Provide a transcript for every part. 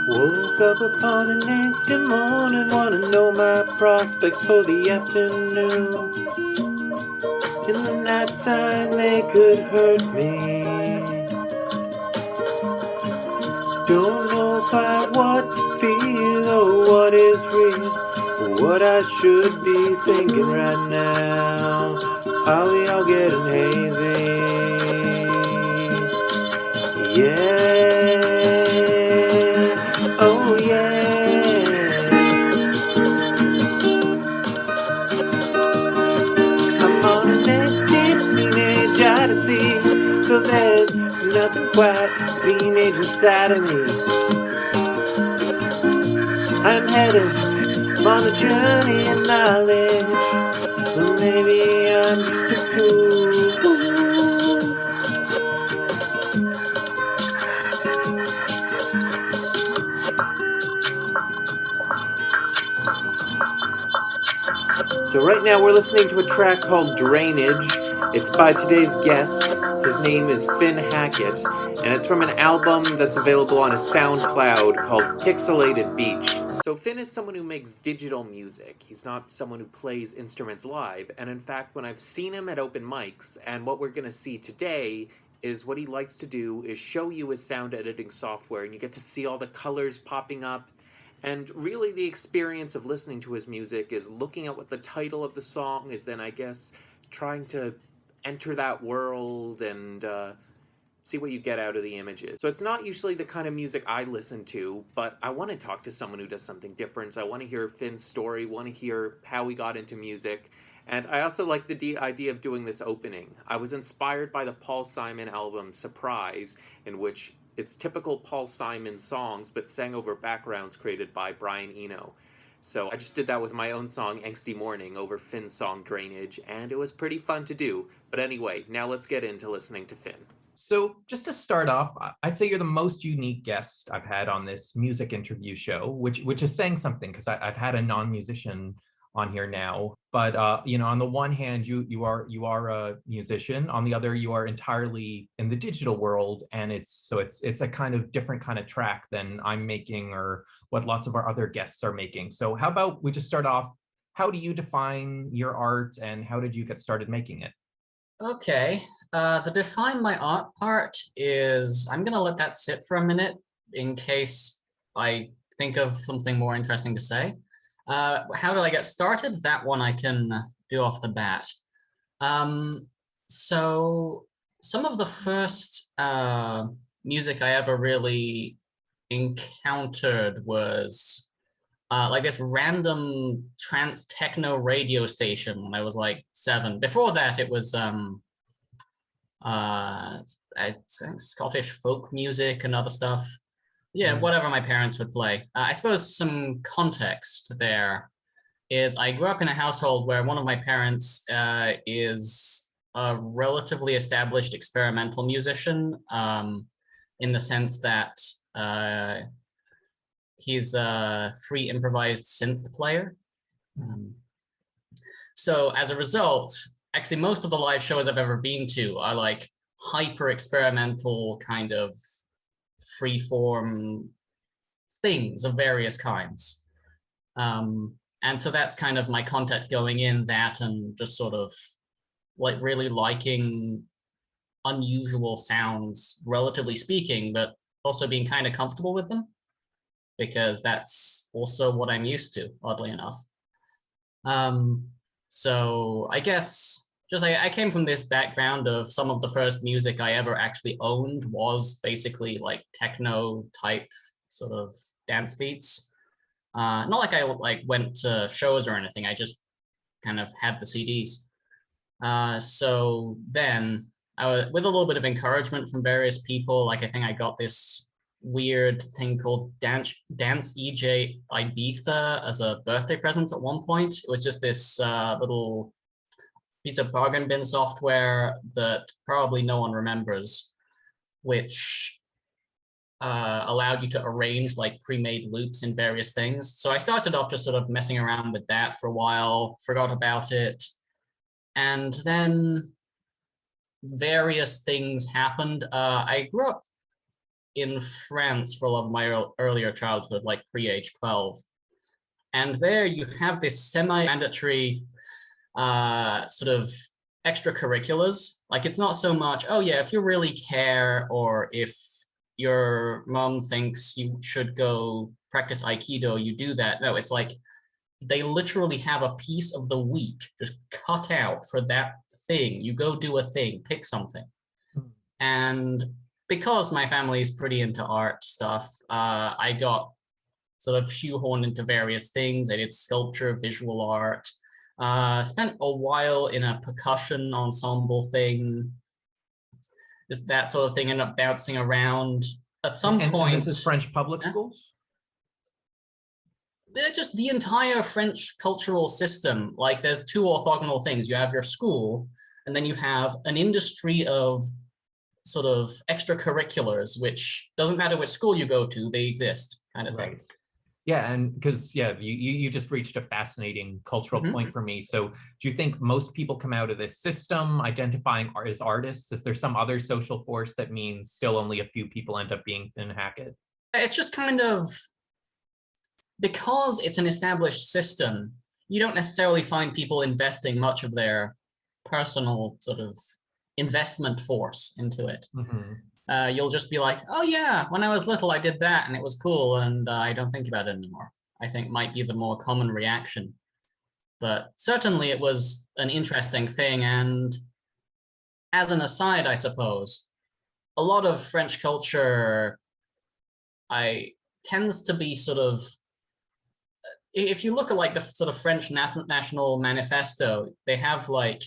Woke up upon an angsty morning, wanna know my prospects for the afternoon. In the night time they could hurt me. Don't know quite what to feel or what is real, or what I should be thinking right now. Are we all getting hazy? Yeah. Oh yeah. I'm on the next teenage odyssey, though there's nothing quite teenage inside of me. I'm headed on the journey of knowledge, but maybe I'm just a fool. So right now we're listening to a track called Drainage. It's by today's guest. His name is Finn Hackett, and it's from an album that's available on a SoundCloud called Pixelated Beach. So Finn is someone who makes digital music. He's not someone who plays instruments live, and in fact, when I've seen him at open mics, and what we're going to see today is what he likes to do is show you his sound editing software, and you get to see all the colors popping up. And really the experience of listening to his music is looking at what the title of the song is, then I guess trying to enter that world and see what you get out of the images. So it's not usually the kind of music I listen to, but I want to talk to someone who does something different. So I want to hear Finn's story, want to hear how he got into music. And I also like the idea of doing this opening. I was inspired by the Paul Simon album Surprise, in which it's typical Paul Simon songs, but sang over backgrounds created by Brian Eno. So I just did that with my own song, Angsty Morning, over Finn's song, Drainage, and it was pretty fun to do. But anyway, now let's get into listening to Finn. So just to start off, I'd say you're the most unique guest I've had on this music interview show, which is saying something, because I've had a non-musician on here now, but on the one hand, you are a musician. On the other, you are entirely in the digital world, and it's a kind of different kind of track than I'm making or what lots of our other guests are making. So how about we just start off? How do you define your art, and how did you get started making it? Okay, the define my art part is, I'm gonna let that sit for a minute in case I think of something more interesting to say. How do I get started? That one I can do off the bat. So some of the first music I ever really encountered was like this random trance techno radio station when I was like 7. Before that, it was I think Scottish folk music and other stuff. Yeah, whatever my parents would play. I suppose some context there is I grew up in a household where one of my parents is a relatively established experimental musician, in the sense that he's a free improvised synth player. So as a result, actually most of the live shows I've ever been to are like hyper experimental kind of free-form things of various kinds. And so that's kind of my context going in, that and just sort of like really liking unusual sounds, relatively speaking, but also being kind of comfortable with them, because that's also what I'm used to, oddly enough. So I guess just I came from this background of some of the first music I ever actually owned was basically like techno type sort of dance beats. Not like I like went to shows or anything. I just kind of had the CDs. So then I was, with a little bit of encouragement from various people, like I think I got this weird thing called Dance EJ Ibiza as a birthday present at one point. It was just this little piece of bargain bin software that probably no one remembers, which allowed you to arrange like pre-made loops in various things. So I started off just sort of messing around with that for a while, forgot about it. And then various things happened. I grew up in France for a lot of my earlier childhood, like pre-age 12. And there you have this semi-mandatory sort of extracurriculars. Like it's not so much, oh yeah, if you really care, or if your mom thinks you should go practice Aikido, you do that. No, it's like they literally have a piece of the week just cut out for that thing. You go do a thing, pick something. And because my family is pretty into art stuff, I got sort of shoehorned into various things. I did sculpture, visual art, spent a while in a percussion ensemble thing. Just that sort of thing ended up bouncing around. At some point, and this is French public schools? They're just the entire French cultural system. Like there's two orthogonal things. You have your school, and then you have an industry of sort of extracurriculars, which doesn't matter which school you go to, they exist, kind of thing. Yeah, and because you just reached a fascinating cultural point for me. So do you think most people come out of this system identifying as artists? Is there some other social force that means still only a few people end up being Finn Hackett? It's just kind of, because it's an established system, you don't necessarily find people investing much of their personal sort of investment force into it. You'll just be like, oh yeah, when I was little, I did that and it was cool, and I don't think about it anymore. I think might be the more common reaction. But certainly it was an interesting thing. And as an aside, I suppose, a lot of French culture tends to be sort of, if you look at like the sort of French National Manifesto, they have like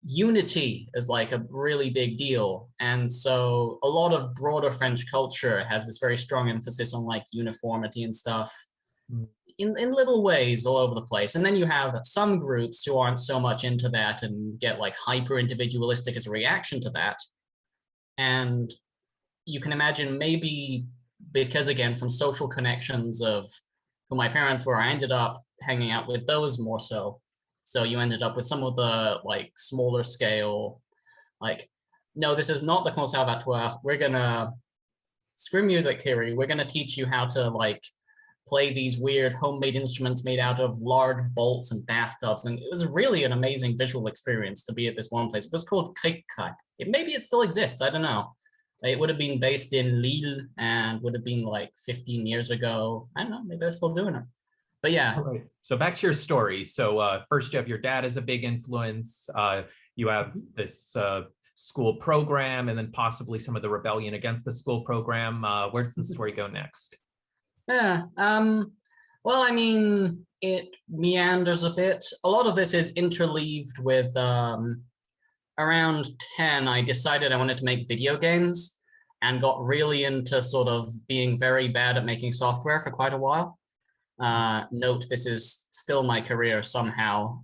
unity is like a really big deal. And so a lot of broader French culture has this very strong emphasis on like uniformity and stuff in little ways all over the place. And then you have some groups who aren't so much into that and get like hyper individualistic as a reaction to that. And you can imagine maybe because, again, from social connections of who my parents were, I ended up hanging out with those more so. So you ended up with some of the like smaller scale, like, no, this is not the conservatoire. We're gonna screw music theory. We're gonna teach you how to like play these weird homemade instruments made out of large bolts and bathtubs. And it was really an amazing visual experience to be at this one place. It was called Cric Crac. Maybe it still exists. I don't know. It would have been based in Lille and would have been like 15 years ago. I don't know. Maybe they're still doing it. But yeah. All right. So back to your story. So first you have your dad as a big influence. You have this school program, and then possibly some of the rebellion against the school program. Where does the story go next? Yeah. Well, I mean, it meanders a bit. A lot of this is interleaved with around 10, I decided I wanted to make video games and got really into sort of being very bad at making software for quite a while. Note, this is still my career somehow.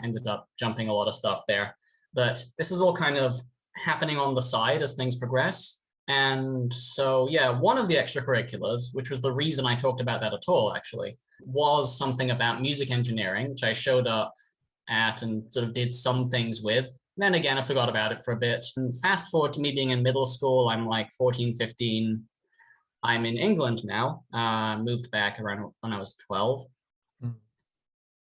Ended up jumping a lot of stuff there. But this is all kind of happening on the side as things progress. And so, yeah, one of the extracurriculars, which was the reason I talked about that at all, actually, was something about music engineering, which I showed up at and sort of did some things with. Then again, I forgot about it for a bit. And fast forward to me being in middle school, I'm like 14, 15. I'm in England now, moved back around when I was 12.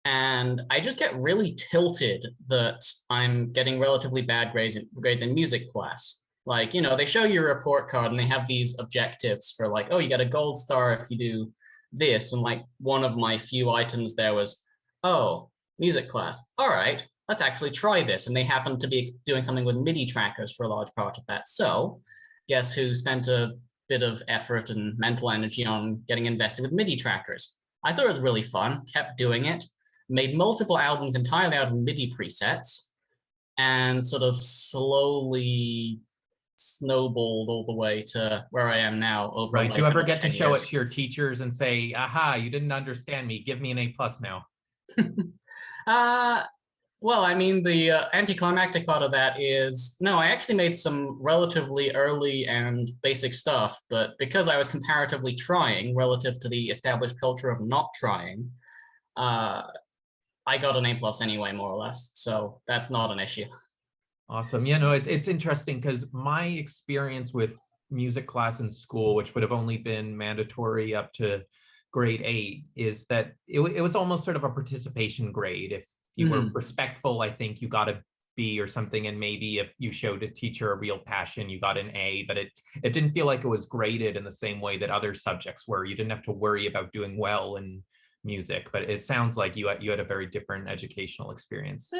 And I just get really tilted that I'm getting relatively bad grades in music class. Like, you know, they show you a report card and they have these objectives for like, oh, you get a gold star if you do this. And like one of my few items there was, oh, music class. All right, let's actually try this. And they happened to be doing something with MIDI trackers for a large part of that. So guess who spent a bit of effort and mental energy on getting invested with MIDI trackers? I thought it was really fun, kept doing it, made multiple albums entirely out of MIDI presets, and sort of slowly snowballed all the way to where I am now. Over right. Like do you ever get to show years. it to your teachers and say, aha, you didn't understand me, give me an A+ now? Well, I mean, the anticlimactic part of that is no, I actually made some relatively early and basic stuff, but because I was comparatively trying relative to the established culture of not trying, uh, I got an A plus anyway, more or less. So that's not an issue. Awesome. Yeah, no, it's interesting because my experience with music class in school, which would have only been mandatory up to grade 8, is that it was almost sort of a participation grade. If you were respectful, I think you got a B or something, and maybe if you showed a teacher a real passion, you got an A. But it didn't feel like it was graded in the same way that other subjects were. You didn't have to worry about doing well in music. But it sounds like you had a very different educational experience.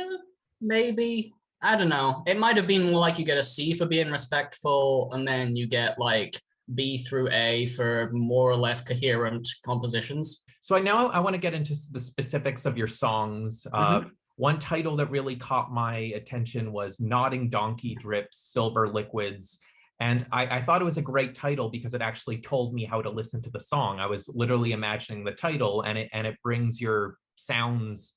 Maybe. I don't know. It might have been more like you get a C for being respectful, and then you get like B through A for more or less coherent compositions. So I want to get into the specifics of your songs. One title that really caught my attention was Nodding Donkey Drips Silver Liquids. And I thought it was a great title because it actually told me how to listen to the song. I was literally imagining the title, and it brings your sounds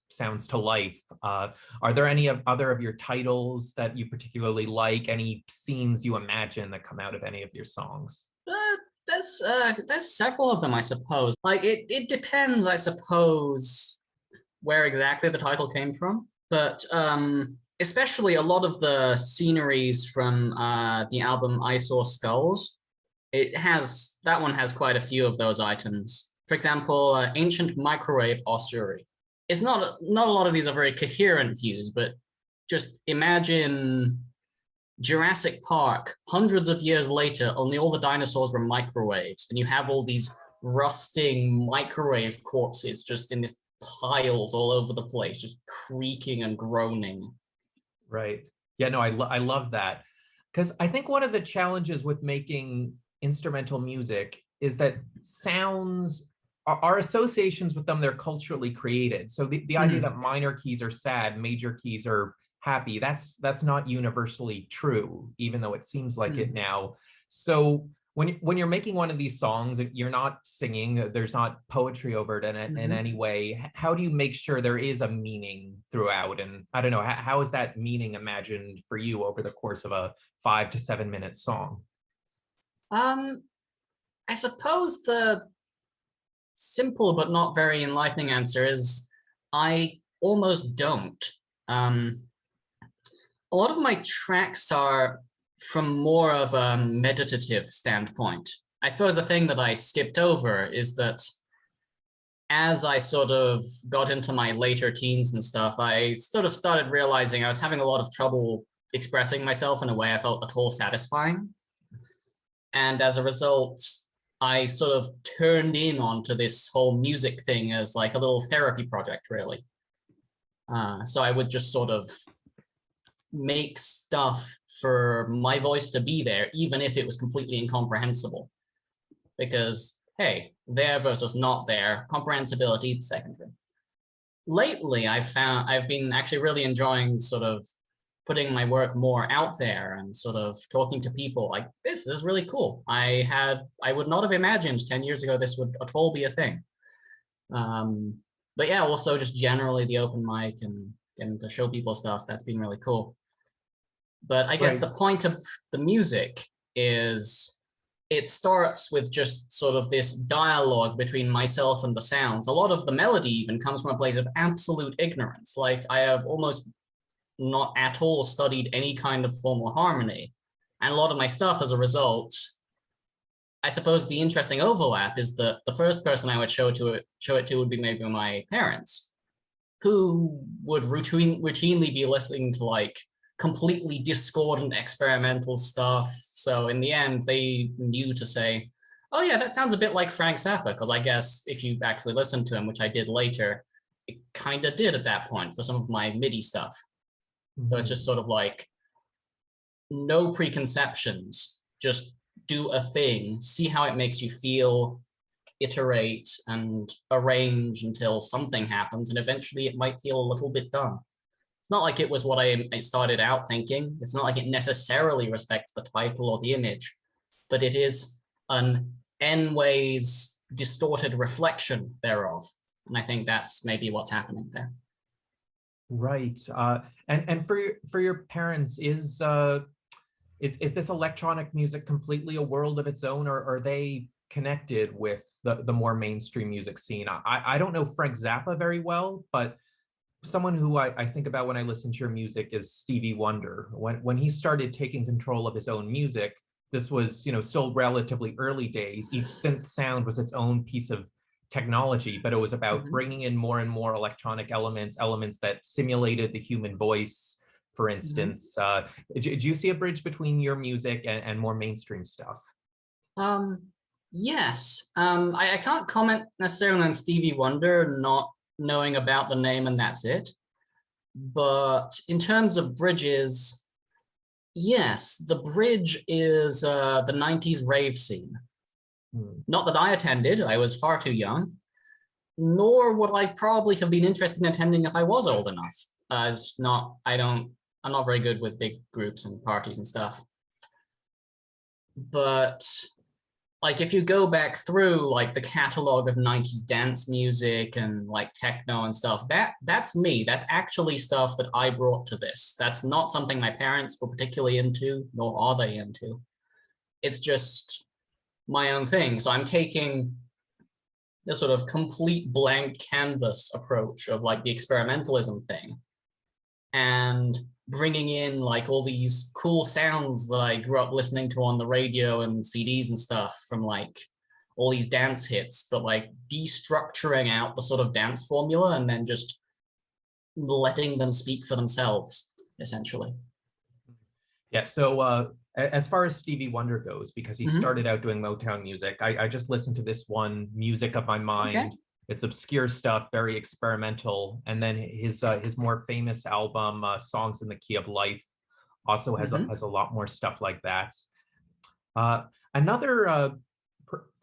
to life. Are there any other of your titles that you particularly like? Any scenes you imagine that come out of any of your songs? There's several of them, I suppose. Like it depends, I suppose, where exactly the title came from. But especially a lot of the sceneries from the album I Saw Skulls, that one has quite a few of those items. For example, Ancient Microwave Ossuary. It's not a lot of these are very coherent views, but just imagine Jurassic Park, hundreds of years later, only all the dinosaurs were microwaves, and you have all these rusting microwave corpses just in these piles all over the place, just creaking and groaning. Right. Yeah, no, I love that. Because I think one of the challenges with making instrumental music is that sounds, our associations with them, they're culturally created. So the idea that minor keys are sad, major keys are happy, that's not universally true, even though it seems like it now. So when you're making one of these songs, you're not singing, there's not poetry over it in any way. How do you make sure there is a meaning throughout? And I don't know, how is that meaning imagined for you over the course of a 5 to 7 minute song? I suppose the simple but not very enlightening answer is I almost don't. A lot of my tracks are from more of a meditative standpoint. I suppose the thing that I skipped over is that as I sort of got into my later teens and stuff, I sort of started realizing I was having a lot of trouble expressing myself in a way I felt at all satisfying. And as a result, I sort of turned in onto this whole music thing as like a little therapy project, really. So I would just sort of make stuff for my voice to be there, even if it was completely incomprehensible. Because, hey, there versus not there, comprehensibility, secondary. Lately, I've been actually really enjoying sort of putting my work more out there and sort of talking to people like, this is really cool. I would not have imagined 10 years ago this would at all be a thing. But yeah, also just generally the open mic and getting to show people stuff, that's been really cool. But I guess the point of the music is it starts with just sort of this dialogue between myself and the sounds. A lot of the melody even comes from a place of absolute ignorance. Like I have almost not at all studied any kind of formal harmony. And a lot of my stuff as a result, I suppose the interesting overlap is that the first person I would show it to would be maybe my parents, who would routinely be listening to like completely discordant experimental stuff. So in the end, they knew to say, oh yeah, that sounds a bit like Frank Zappa, because I guess if you actually listen to him, which I did later, it kind of did at that point for some of my MIDI stuff. So it's just sort of like no preconceptions, just do a thing, see how it makes you feel, iterate and arrange until something happens, and eventually it might feel a little bit done. Not like it was what I started out thinking. It's not like it necessarily respects the title or the image, but it is an n ways distorted reflection thereof. And I think that's maybe what's happening there. Right. And for your parents, is this electronic music completely a world of its own, or are they connected with the more mainstream music scene? I don't know Frank Zappa very well, but someone who I think about when I listen to your music is Stevie Wonder. When he started taking control of his own music, this was, still relatively early days. Each synth sound was its own piece of technology, but it was about bringing in more and more electronic elements that simulated the human voice. For instance, do you see a bridge between your music and more mainstream stuff? Yes. I can't comment necessarily on Stevie Wonder, not knowing about the name, and that's it. But in terms of bridges, yes, the bridge is the 90s rave scene. Not that I attended, I was far too young, nor would I probably have been interested in attending if I was old enough. I'm not very good with big groups and parties and stuff. But like if you go back through like the catalog of 90s dance music and like techno and stuff, that's me. That's actually stuff that I brought to this. That's not something my parents were particularly into, nor are they into. It's just my own thing. So I'm taking the sort of complete blank canvas approach of like the experimentalism thing and bringing in like all these cool sounds that I grew up listening to on the radio and CDs and stuff from like all these dance hits, but like destructuring out the sort of dance formula and then just letting them speak for themselves, essentially. Yeah, so as far as Stevie Wonder goes, because he started out doing Motown music, I just listened to this one, Music of My Mind. Okay. It's obscure stuff, very experimental. And then his more famous album, Songs in the Key of Life, also has a lot more stuff like that. Another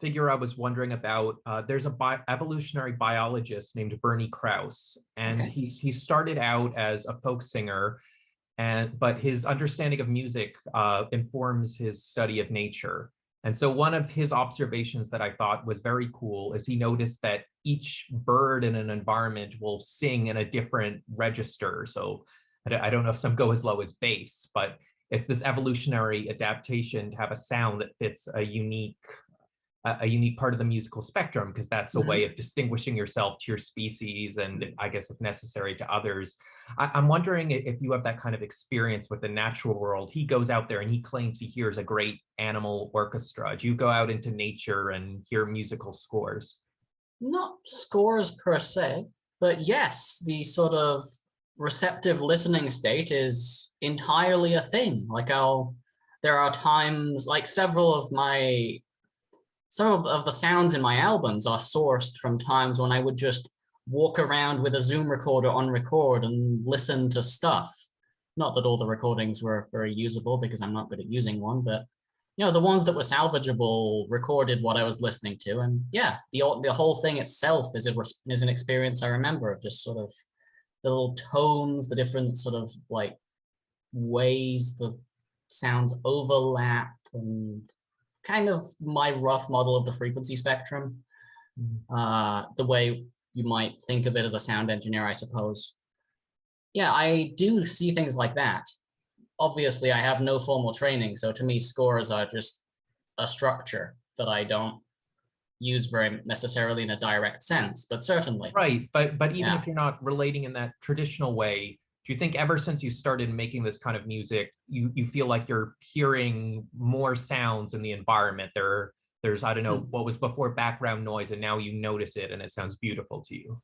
figure I was wondering about, there's a evolutionary biologist named Bernie Krause, and he started out as a folk singer, but his understanding of music informs his study of nature. And so one of his observations that I thought was very cool is he noticed that each bird in an environment will sing in a different register. So I don't know if some go as low as bass, but it's this evolutionary adaptation to have a sound that fits a unique part of the musical spectrum, because that's a way of distinguishing yourself to your species and, I guess, if necessary, to others. I'm wondering if you have that kind of experience with the natural world. He goes out there and he claims he hears a great animal orchestra. Do you go out into nature and hear musical scores? Not scores per se, but yes, the sort of receptive listening state is entirely a thing. Like there are times, like some of the sounds in my albums are sourced from times when I would just walk around with a Zoom recorder on record and listen to stuff. Not that all the recordings were very usable because I'm not good at using one, but the ones that were salvageable recorded what I was listening to. And yeah, the whole thing itself is an experience I remember of just sort of the little tones, the different sort of like ways the sounds overlap, and kind of my rough model of the frequency spectrum, the way you might think of it as a sound engineer, I suppose. Yeah, I do see things like that. Obviously, I have no formal training, so to me, scores are just a structure that I don't use very necessarily in a direct sense, but certainly. Right, but even if you're not relating in that traditional way, do you think ever since you started making this kind of music, you feel like you're hearing more sounds in the environment? There's, I don't know, what was before background noise, and now you notice it and it sounds beautiful to you?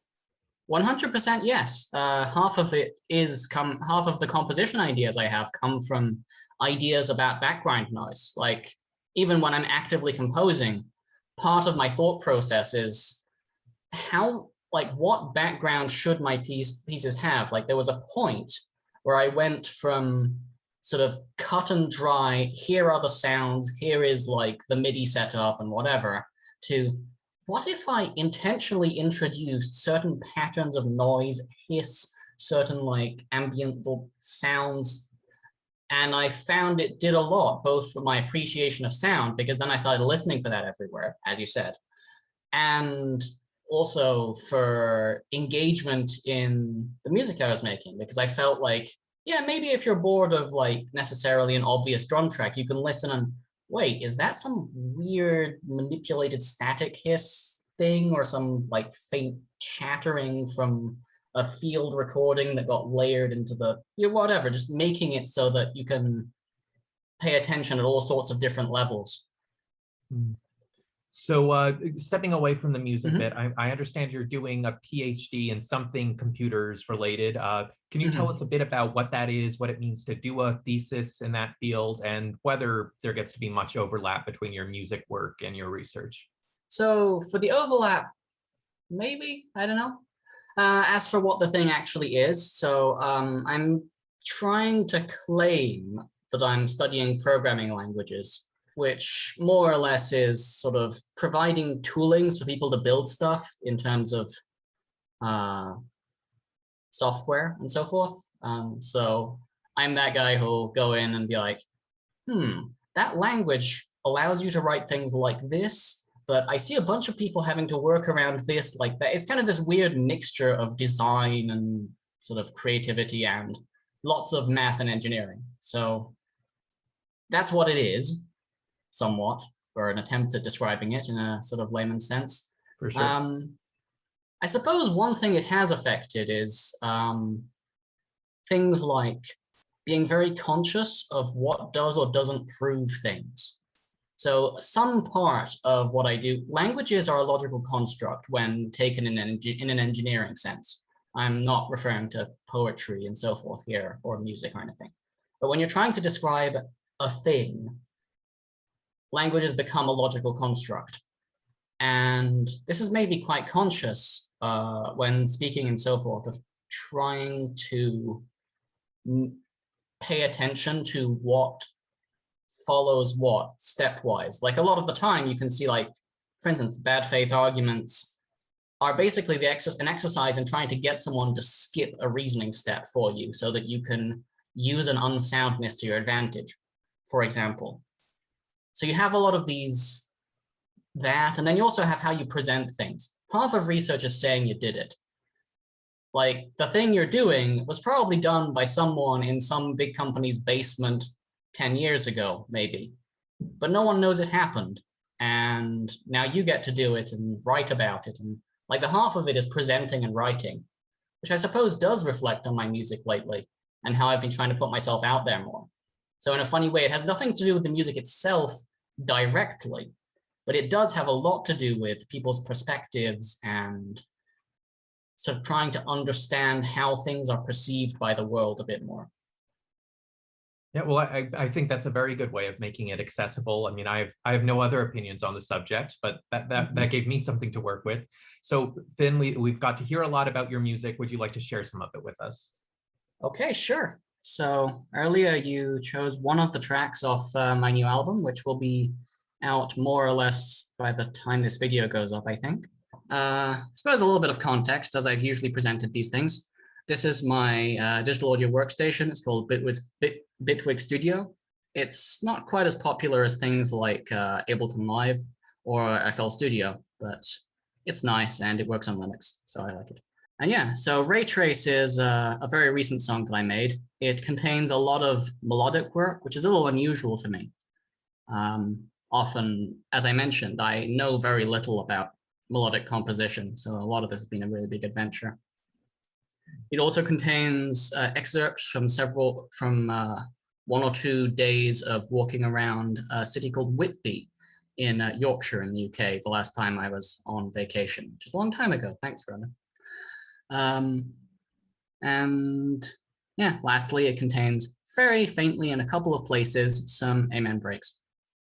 100% yes. Half of the composition ideas I have come from ideas about background noise. Like even when I'm actively composing, part of my thought process is what background should my pieces have? Like there was a point where I went from sort of cut and dry, here are the sounds, here is like the MIDI setup and whatever, to what if I intentionally introduced certain patterns of noise, hiss, certain like ambient sounds, and I found it did a lot, both for my appreciation of sound, because then I started listening for that everywhere, as you said, and also for engagement in the music I was making, because I felt like, yeah, maybe if you're bored of like necessarily an obvious drum track, you can listen and wait, is that some weird manipulated static hiss thing or some like faint chattering from a field recording that got layered into the, whatever, just making it so that you can pay attention at all sorts of different levels. So stepping away from the music bit, I understand you're doing a PhD in something computers related. Can you tell us a bit about what that is, what it means to do a thesis in that field, and whether there gets to be much overlap between your music work and your research? So for the overlap, maybe, I don't know. As for what the thing actually is, so I'm trying to claim that I'm studying programming languages, which more or less is sort of providing toolings for people to build stuff in terms of software and so forth. So I'm that guy who'll go in and be like, that language allows you to write things like this, but I see a bunch of people having to work around this like that. It's kind of this weird mixture of design and sort of creativity and lots of math and engineering. So that's what it is, somewhat, or an attempt at describing it in a sort of layman's sense. For sure. I suppose one thing it has affected is things like being very conscious of what does or doesn't prove things. So some part of what I do, languages are a logical construct when taken in an engineering sense. I'm not referring to poetry and so forth here, or music or anything. But when you're trying to describe a thing, languages become a logical construct. And this is maybe quite conscious when speaking and so forth, of trying to pay attention to what follows what stepwise. Like a lot of the time you can see, like, for instance, bad faith arguments are basically an exercise in trying to get someone to skip a reasoning step for you so that you can use an unsoundness to your advantage, for example. So you have a lot of that, and then you also have how you present things. Half of research is saying you did it. Like, the thing you're doing was probably done by someone in some big company's basement 10 years ago, maybe. But no one knows it happened. And now you get to do it and write about it. And like, the half of it is presenting and writing, which I suppose does reflect on my music lately and how I've been trying to put myself out there more. So in a funny way, it has nothing to do with the music itself directly, but it does have a lot to do with people's perspectives and sort of trying to understand how things are perceived by the world a bit more. Yeah, well, I think that's a very good way of making it accessible. I mean, I have no other opinions on the subject, but that gave me something to work with. So Finn, we've got to hear a lot about your music. Would you like to share some of it with us? Okay, sure. So earlier you chose one of the tracks off my new album, which will be out more or less by the time this video goes up, I think. I suppose a little bit of context, as I've usually presented these things. This is my digital audio workstation. It's called Bitwig Studio. It's not quite as popular as things like Ableton Live or FL Studio, but it's nice and it works on Linux, so I like it. And yeah, so Ray Trace is a very recent song that I made. It contains a lot of melodic work, which is a little unusual to me. Often, as I mentioned, I know very little about melodic composition, so a lot of this has been a really big adventure. It also contains excerpts from one or two days of walking around a city called Whitby in Yorkshire in the UK, the last time I was on vacation, which is a long time ago. Thanks, Brenda. And yeah, lastly, it contains very faintly in a couple of places some amen breaks,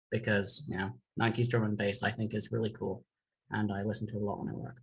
because, you know, 90s drum and bass I think is really cool, and I listen to it a lot when I work.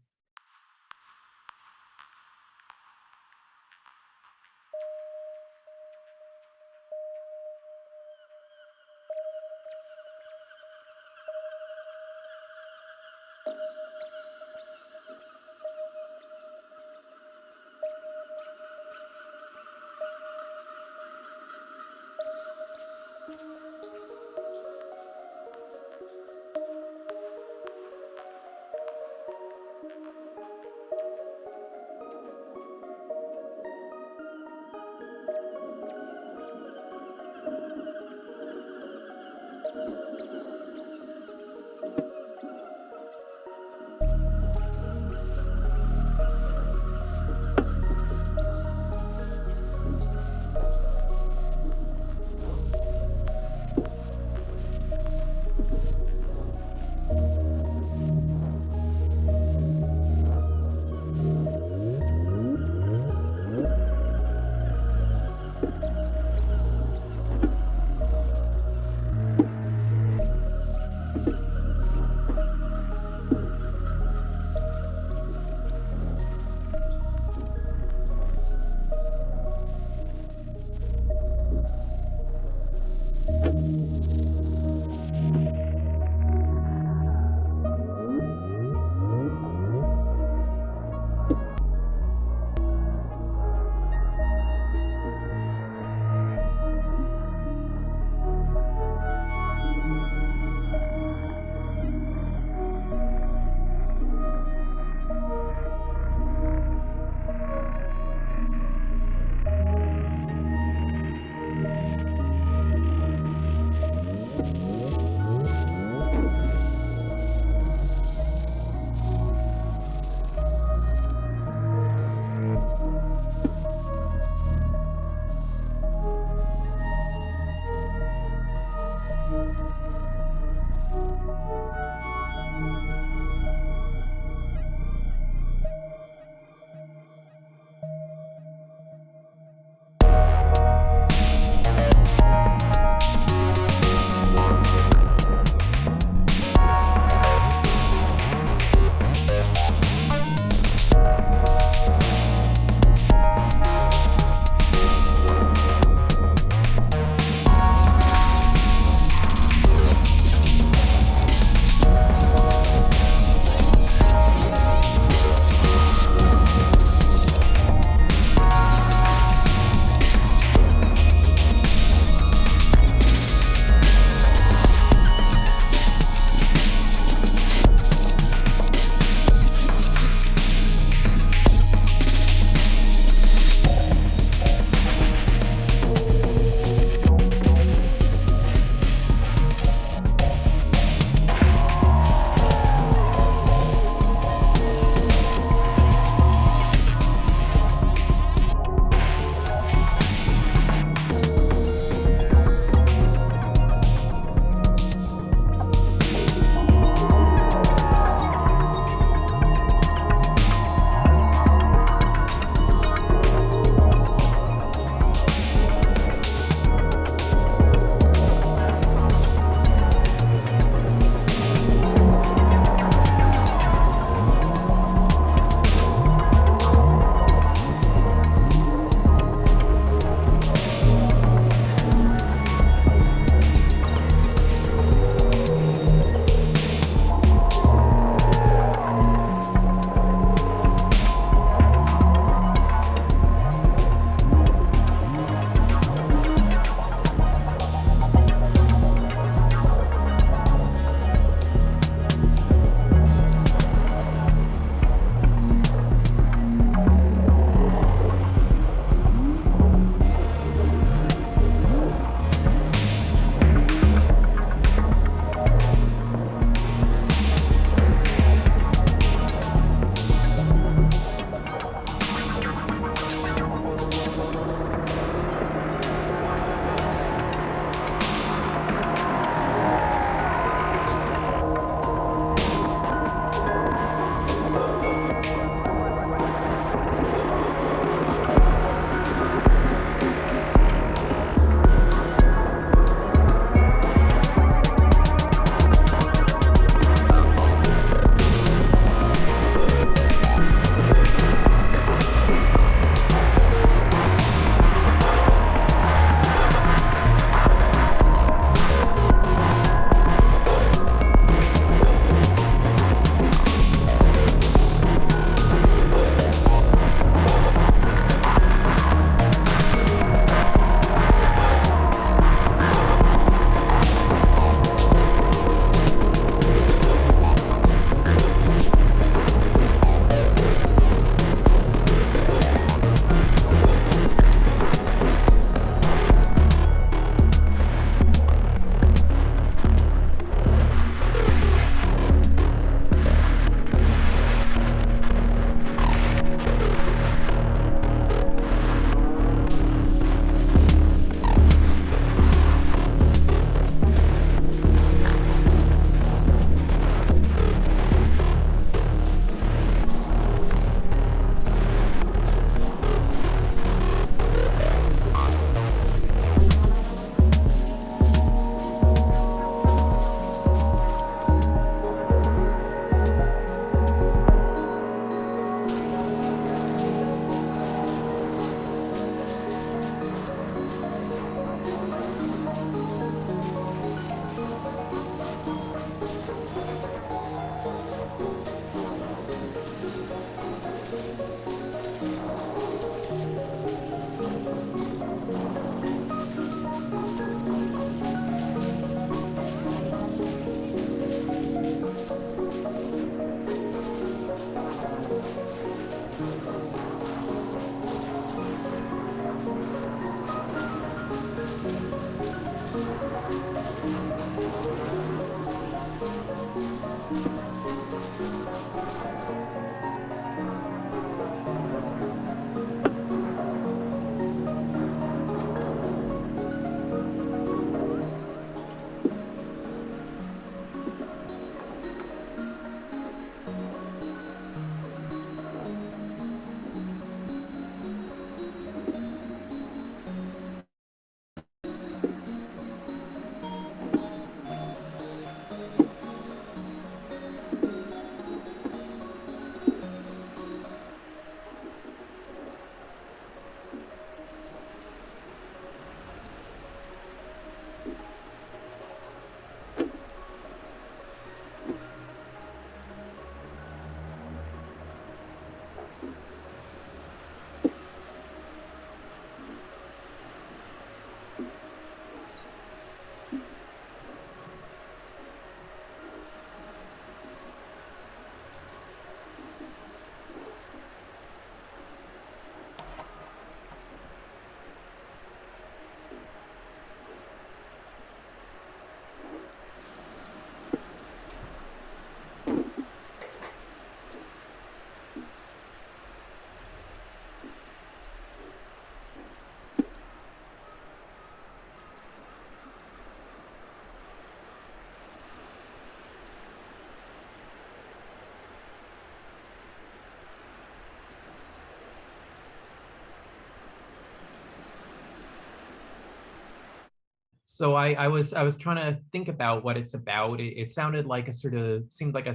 So I was trying to think about what it's about. It sounded like seemed like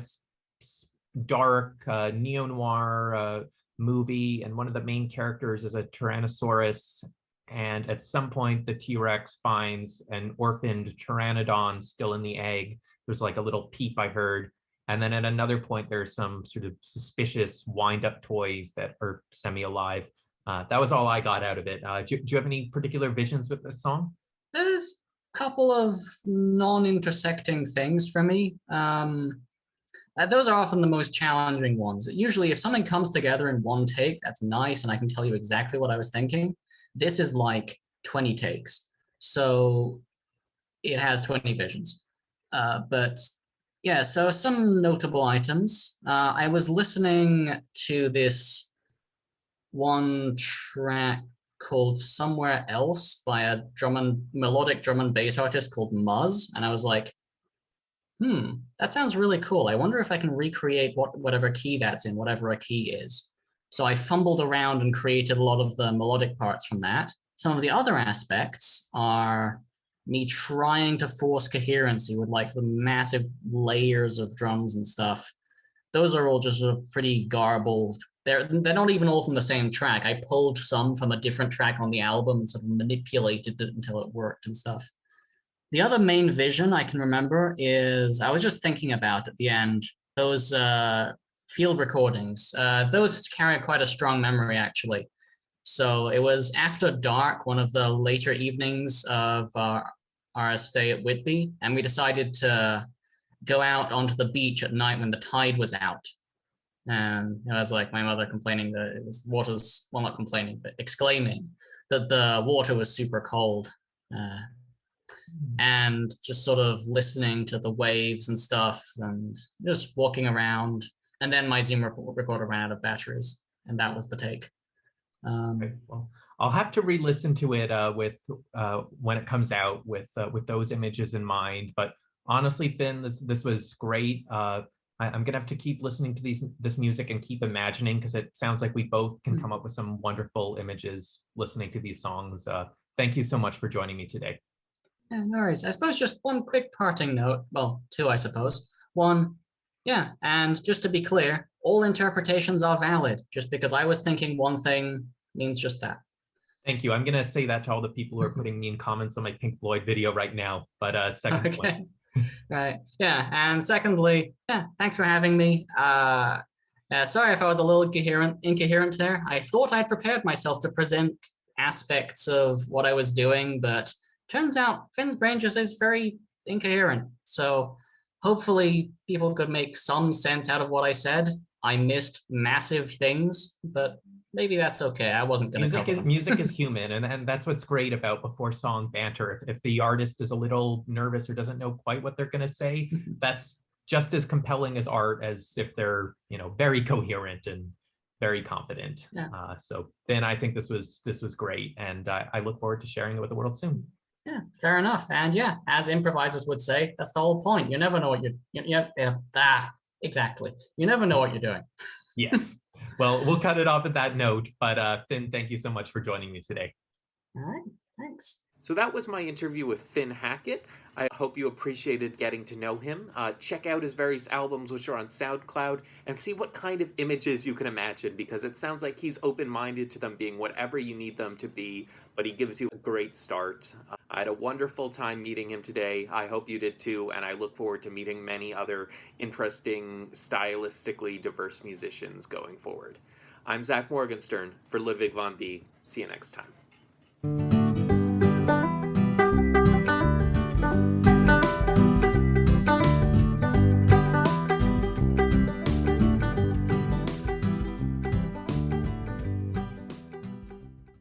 dark neo-noir movie, and one of the main characters is a Tyrannosaurus. And at some point, the T-Rex finds an orphaned Pteranodon still in the egg. There's like a little peep I heard. And then at another point, there's some sort of suspicious wind-up toys that are semi-alive. That was all I got out of it. Do you have any particular visions with this song? There's a couple of non-intersecting things for me. Those are often the most challenging ones. Usually, if something comes together in one take, that's nice, and I can tell you exactly what I was thinking. This is like 20 takes. So it has 20 visions. But yeah, so some notable items. I was listening to this one track called Somewhere Else by a melodic drum and bass artist called Muzz. And I was like, that sounds really cool. I wonder if I can recreate whatever key that's in, whatever a key is. So I fumbled around and created a lot of the melodic parts from that. Some of the other aspects are me trying to force coherency with like the massive layers of drums and stuff. Those are all just sort of pretty garbled. They're not even all from the same track. I pulled some from a different track on the album and sort of manipulated it until it worked and stuff. The other main vision I can remember is I was just thinking about at the end, those field recordings. Those carry quite a strong memory, actually. So it was after dark, one of the later evenings of our stay at Whitby, and we decided to go out onto the beach at night when the tide was out. And it was like my mother complaining that it was water's, well, not complaining, but exclaiming that the water was super cold. And just sort of listening to the waves and stuff and just walking around. And then my Zoom recorder ran out of batteries, and that was the take. Okay, well, I'll have to re-listen to it with when it comes out with those images in mind. But honestly, Finn, this was great. I'm gonna have to keep listening to this music and keep imagining, because it sounds like we both can come up with some wonderful images listening to these songs. Thank you so much for joining me today. Yeah, no worries. I suppose just one quick parting note. Well, two, I suppose. One, yeah, and just to be clear, all interpretations are valid. Just because I was thinking one thing means just that. Thank you. I'm going to say that to all the people who are putting me in comments on my Pink Floyd video right now. But second point. Right. Yeah. And secondly, yeah, thanks for having me. Sorry if I was a little incoherent there. I thought I'd prepared myself to present aspects of what I was doing, but turns out Finn's brain just is very incoherent. So hopefully people could make some sense out of what I said. I missed massive things, but maybe that's okay. I wasn't going to music is human, and that's what's great about before song banter. If the artist is a little nervous or doesn't know quite what they're going to say, that's just as compelling as art as if they're, very coherent and very confident. Yeah. So Finn, I think this was great, and I look forward to sharing it with the world soon. Yeah, fair enough. And yeah, as improvisers would say, that's the whole point. You never know what exactly. You never know what you're doing. Yes. Well, we'll cut it off at that note. But Finn, thank you so much for joining me today. All right. Thanks. So that was my interview with Finn Hackett. I hope you appreciated getting to know him. Check out his various albums, which are on SoundCloud, and see what kind of images you can imagine, because it sounds like he's open-minded to them being whatever you need them to be, but he gives you a great start. I had a wonderful time meeting him today. I hope you did too, and I look forward to meeting many other interesting, stylistically diverse musicians going forward. I'm Zach Morgenstern for Ludwig von B. See you next time.